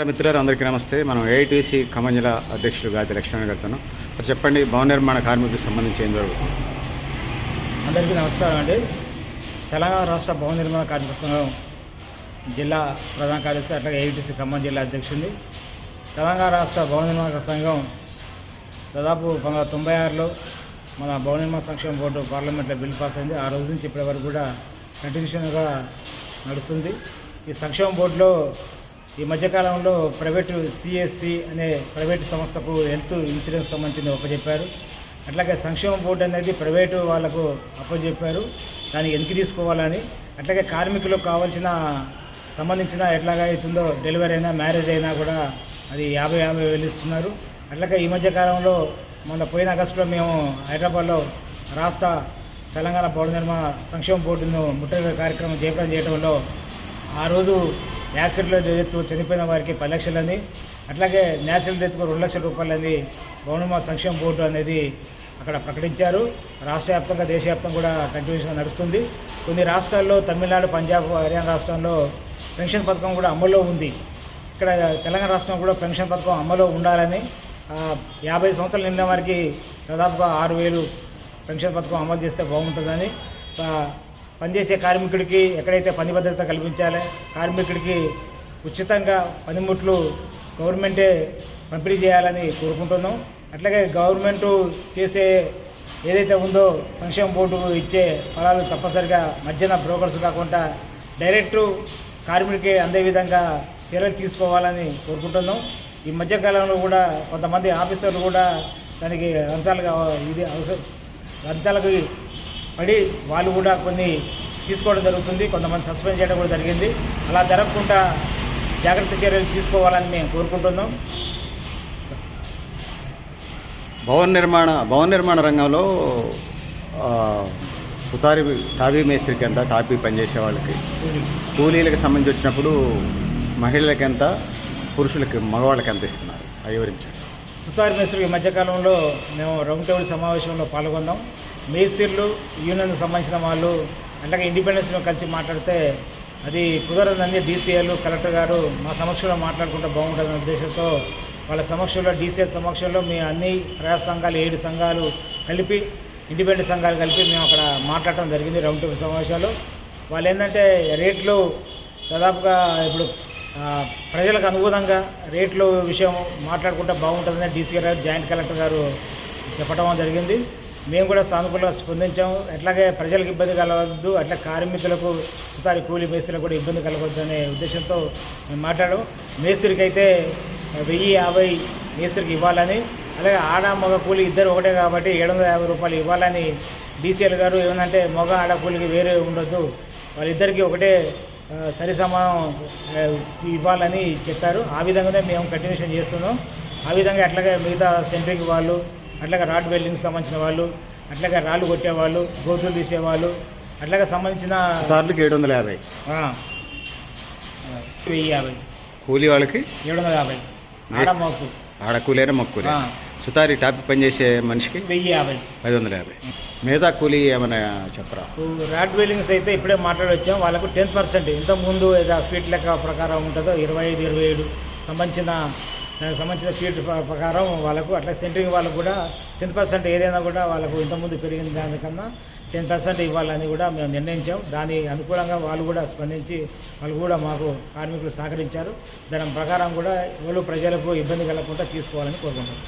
మిత్రులారా అందరికీ నమస్తే. మనం ఏఐటీసీ ఖమ్మం జిల్లా అధ్యక్షులు గాతి లక్ష్మణ్ గారితో చెప్పండి, భవన నిర్మాణ కార్మికులకు సంబంధించి ఏం జరుగుతుంది? అందరికీ నమస్కారం అండి. తెలంగాణ రాష్ట్ర భవన నిర్మాణ కార్మిక సంఘం జిల్లా ప్రధాన కార్యదర్శి అట్లాగే ఏఐటీసీ ఖమ్మం జిల్లా అధ్యక్షుడిని. తెలంగాణ రాష్ట్ర భవన నిర్మాణ సంఘం దాదాపు 1996లో మన భవన నిర్మాణ సంక్షేమ బోర్డు పార్లమెంట్లో బిల్ పాస్ అయింది. ఆ రోజు నుంచి ఇప్పటి వరకు కూడా కంటిన్యూషన్గా నడుస్తుంది. ఈ సంక్షేమ బోర్డులో ఈ మధ్యకాలంలో ప్రైవేటు సిఎస్సి అనే ప్రైవేటు సంస్థకు హెల్త్ ఇన్సూరెన్స్ సంబంధించింది అప్పచెప్పారు. అట్లాగే సంక్షేమ బోర్డు అనేది ప్రైవేటు వాళ్ళకు అప్పచెప్పారు, దాన్ని వెనక్కి తీసుకోవాలని. అట్లాగే కార్మికులకు కావాల్సిన సంబంధించిన ఎట్లాగా అవుతుందో డెలివరీ అయినా మ్యారేజ్ అయినా కూడా అది 50,000 ఇస్తున్నారు. అట్లాగే ఈ మధ్యకాలంలో మన పోయిన ఆగస్టులో మేము హైదరాబాద్లో రాష్ట్ర తెలంగాణ భవన నిర్మాణ సంక్షేమ బోర్డును ముట్టడి కార్యక్రమం జయప్రదం చేయడంలో ఆ రోజు యాక్సిడెంట్లో డెత్ చనిపోయిన వారికి 10 లక్షలని, అట్లాగే న్యాచురల్ డెత్కు 2 లక్షల రూపాయలని భవన నిర్మాణ సంక్షేమ బోర్డు అనేది అక్కడ ప్రకటించారు. రాష్ట్ర వ్యాప్తంగా దేశవ్యాప్తంగా కూడా కంటిన్యూషన్గా నడుస్తుంది. కొన్ని రాష్ట్రాల్లో తమిళనాడు, పంజాబ్, హర్యానా రాష్ట్రంలో పెన్షన్ పథకం కూడా అమల్లో ఉంది. ఇక్కడ తెలంగాణ రాష్ట్రం కూడా పెన్షన్ పథకం అమల్లో ఉండాలని 50 సంవత్సరాలు నిండిన వారికి దాదాపుగా 6,000 పెన్షన్ పథకం అమలు చేస్తే బాగుంటుందని, పనిచేసే కార్మికుడికి ఎక్కడైతే పని భద్రత కల్పించాలి, కార్మికుడికి ఉచితంగా పనిముట్లు గవర్నమెంటే పంపిణీ చేయాలని కోరుకుంటున్నాం. అట్లాగే గవర్నమెంటు చేసే ఏదైతే ఉందో సంక్షేమ బోర్డు ఇచ్చే ఫలాలు తప్పనిసరిగా మధ్యన బ్రోకర్స్ కాకుండా డైరెక్టు కార్మికుడికి అందే విధంగా చర్యలు తీసుకోవాలని కోరుకుంటున్నాం. ఈ మధ్యకాలంలో కూడా కొంతమంది ఆఫీసర్లు కూడా దానికి లంచాలకు పడి వాళ్ళు కూడా కొన్ని తీసుకోవడం జరుగుతుంది, కొంతమంది సస్పెండ్ చేయడం కూడా జరిగింది. అలా జరగకుండా జాగ్రత్త చర్యలు తీసుకోవాలని మేము కోరుకుంటున్నాం. భవన నిర్మాణ రంగంలో సుతారి టాపీ మేస్త్రికి ఎంత, టాపీ పనిచేసే వాళ్ళకి కూలీలకు సంబంధించి వచ్చినప్పుడు మహిళలకి ఎంత, పురుషులకి మగవాళ్ళకి ఎంత ఇస్తున్నారు అవి వివరించండి. సుతారి మేస్త్రికి ఈ మధ్యకాలంలో మేము రౌండ్ టేబుల్ సమావేశంలో పాల్గొన్నాం. మేస్త్రీలు యూనియన్కు సంబంధించిన వాళ్ళు అట్లాగే ఇండిపెండెన్స్లో కలిసి మాట్లాడితే అది కుదరదని డీసీఎల్ కలెక్టర్ గారు మా సమక్షంలో మాట్లాడుకుంటే బాగుంటుందనే ఉద్దేశంతో వాళ్ళ సమక్షంలో డీసీఎల్ సమక్షంలో మీ అన్ని ప్రజా సంఘాలు 7 సంఘాలు కలిపి, ఇండిపెండెంట్ సంఘాలు కలిపి మేము అక్కడ మాట్లాడటం జరిగింది రౌండ్ టేబుల్ సమావేశాలు. వాళ్ళు ఏంటంటే రేట్లు దాదాపుగా ఇప్పుడు ప్రజలకు అనుగుణంగా రేట్లు విషయం మాట్లాడుకుంటే బాగుంటుందని డీసీ గారు, జాయింట్ కలెక్టర్ గారు చెప్పడం జరిగింది. మేము కూడా సానుకూలంగా స్పందించాము. అట్లాగే ప్రజలకు ఇబ్బంది కలగద్దు, అట్లా కార్మికులకు సుతారి కూలీ మేస్త్రీలకు కూడా ఇబ్బంది కలగద్దు అనే ఉద్దేశంతో మేము మాట్లాడాం. మేస్త్రికి అయితే 1,050 మేస్త్రికి ఇవ్వాలని, అలాగే ఆడ మగ కూలీ ఇద్దరు ఒకటే కాబట్టి 750 రూపాయలు ఇవ్వాలని డీసీఎల్ గారు ఏమంటే మగ ఆడ కూలీకి వేరే ఉండొద్దు, వాళ్ళిద్దరికీ ఒకటే సరి సమానం ఇవ్వాలని చెప్పారు. ఆ విధంగానే మేము కంటిన్యూషన్ చేస్తున్నాం. ఆ విధంగా అట్లాగే మిగతా సెంట్రింగ్ వాళ్ళు, అట్లాగే రాడ్ వెల్డింగ్కి సంబంధించిన వాళ్ళు, అట్లాగే రాళ్ళు కొట్టేవాళ్ళు, గోతులు తీసేవాళ్ళు, అట్లాగే సంబంధించిన 750, 1,050 కూలీ వాళ్ళకి 750 ఆడ కూలీనే మగ కూలీ. సుతారి టాపీ పనిచేసే మనిషికి 1,050, 550. మిగతా కూలీ ఏమైనా చెప్పరా? రాడ్ వెల్డింగ్స్ అయితే ఇప్పుడే మాట్లాడొచ్చాం. వాళ్ళకు 10% ఇంతకుముందు ఏదో ఫీట్ లెక్క ప్రకారం ఉంటుందో 25, 27 దానికి సంబంధించిన ఫీట్ ప్రకారం వాళ్ళకు, అట్లా సెంట్రింగ్ వాళ్ళకు కూడా 10% ఏదైనా కూడా వాళ్ళకు ఇంతకుముందు పెరిగిన దానికన్నా 10% ఇవ్వాలని కూడా మేము నిర్ణయించాం. దాని అనుకూలంగా వాళ్ళు కూడా స్పందించి వాళ్ళు కూడా మాకు కార్మికులు సహకరించారు. దాని ప్రకారం కూడా ఎవరు ప్రజలకు ఇబ్బంది కలగకుండా తీసుకోవాలని కోరుకుంటాం.